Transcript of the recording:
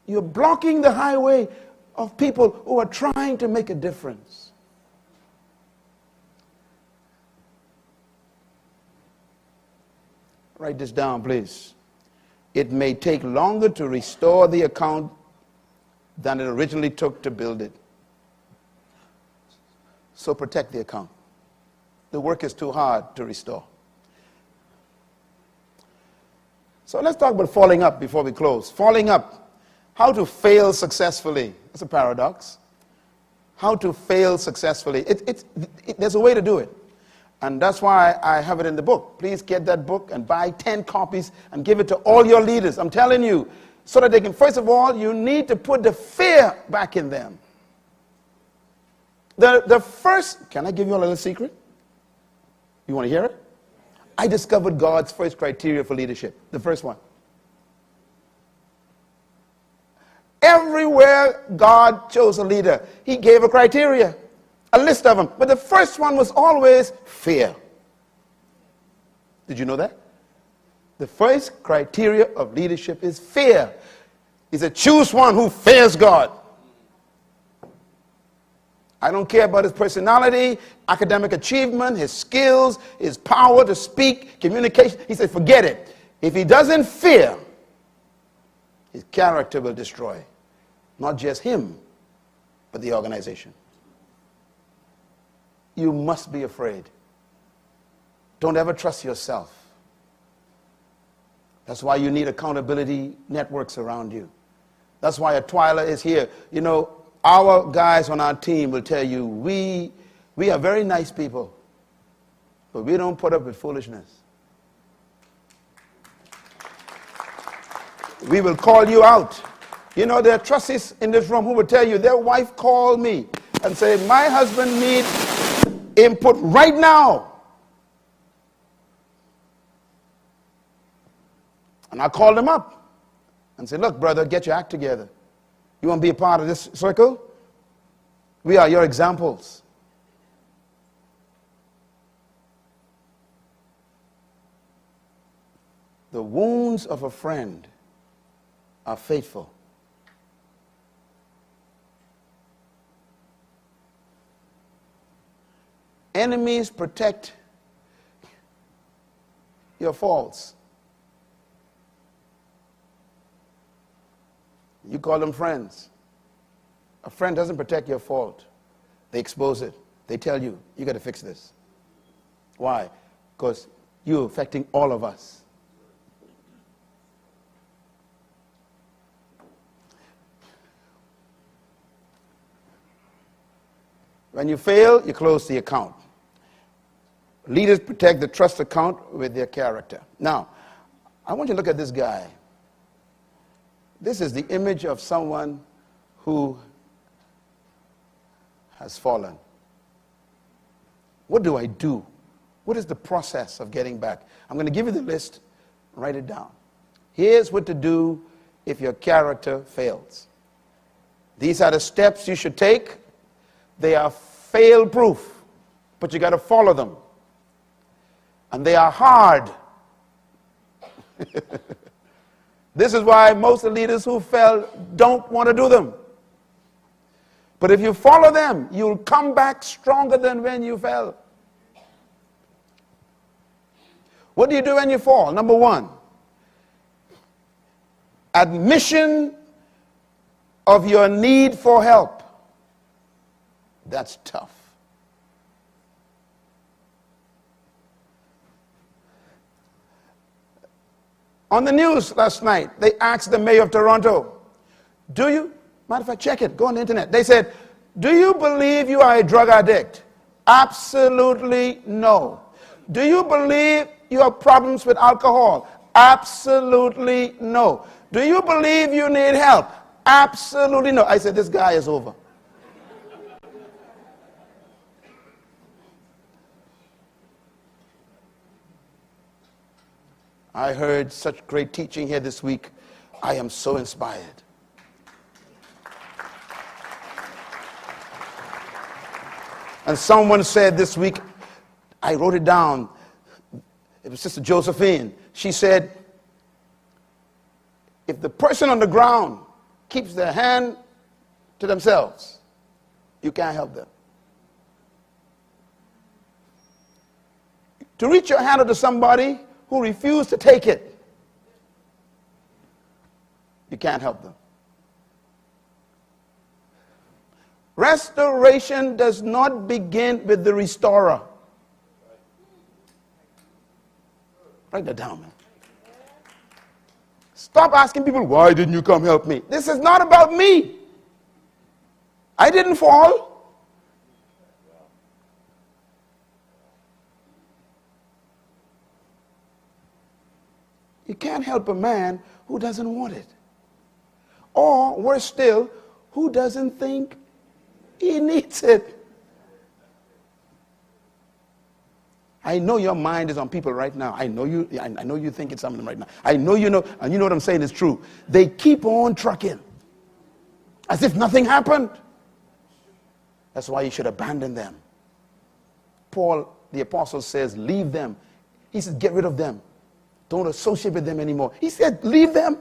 You're blocking the highway of people who are trying to make a difference. Write this down, please. It may take longer to restore the account than it originally took to build it. So protect the account. The work is too hard to restore. So let's talk about falling up before we close. Falling up. How to fail successfully. It's a paradox. How to fail successfully. There's a way to do it. And that's why I have it in the book. Please get that book and buy 10 copies and give it to all your leaders. I'm telling you, so that they can, first of all, you need to put the fear back in them. The first, can I give you a little secret? You want to hear it? I discovered God's first criteria for leadership. The first one. Everywhere God chose a leader, he gave a criteria, a list of them. But the first one was always fear. Did you know that? The first criteria of leadership is fear. He said, choose one who fears God. I don't care about his personality, academic achievement, his skills, his power to speak, communication. He said, forget it. If he doesn't fear, his character will destroy. Not just him, but the organization. You must be afraid. Don't ever trust yourself. That's why you need accountability networks around you. That's why a Twyla is here. You know, our guys on our team will tell you, we are very nice people, but we don't put up with foolishness. We will call you out. You know, there are trustees in this room who will tell you their wife called me and say, my husband needs input right now. And I called them up and said, look, brother, get your act together. You want to be a part of this circle? We are your examples. The wounds of a friend are faithful. Enemies protect your faults. You call them friends. A friend doesn't protect your fault. They expose it. They tell you, you got to fix this. Why? Because you're affecting all of us. When you fail, you close the account. Leaders protect the trust account with their character. Now, I want you to look at this guy. This is the image of someone who has fallen. What do I do? What is the process of getting back? I'm going to give you the list. Write it down. Here's what to do if your character fails. These are the steps you should take. They are fail-proof, but you got to follow them. And they are hard. This is why most of the leaders who fell don't want to do them. But if you follow them, you'll come back stronger than when you fell. What do you do when you fall? Number one, admission of your need for help. That's tough. On the news last night, they asked the mayor of Toronto, do you, matter of fact, check it, go on the internet. They said, do you believe you are a drug addict? Absolutely no. Do you believe you have problems with alcohol? Absolutely no. Do you believe you need help? Absolutely no. I said, this guy is over. I heard such great teaching here this week. I am so inspired. And someone said this week, I wrote it down, it was Sister Josephine. She said, if the person on the ground keeps their hand to themselves, you can't help them. To reach your hand out to somebody who refused to take it, you can't help them. Restoration does not begin with the restorer. Write that down, man. Stop asking people, why didn't you come help me? This is not about me. I didn't fall. You can't help a man who doesn't want it. Or, worse still, who doesn't think he needs it. I know your mind is on people right now. I know you think it's something right now. I know you know, and you know what I'm saying is true. They keep on trucking as if nothing happened. That's why you should abandon them. Paul, the apostle, says, leave them. He says, get rid of them. Don't associate with them anymore. He said, leave them.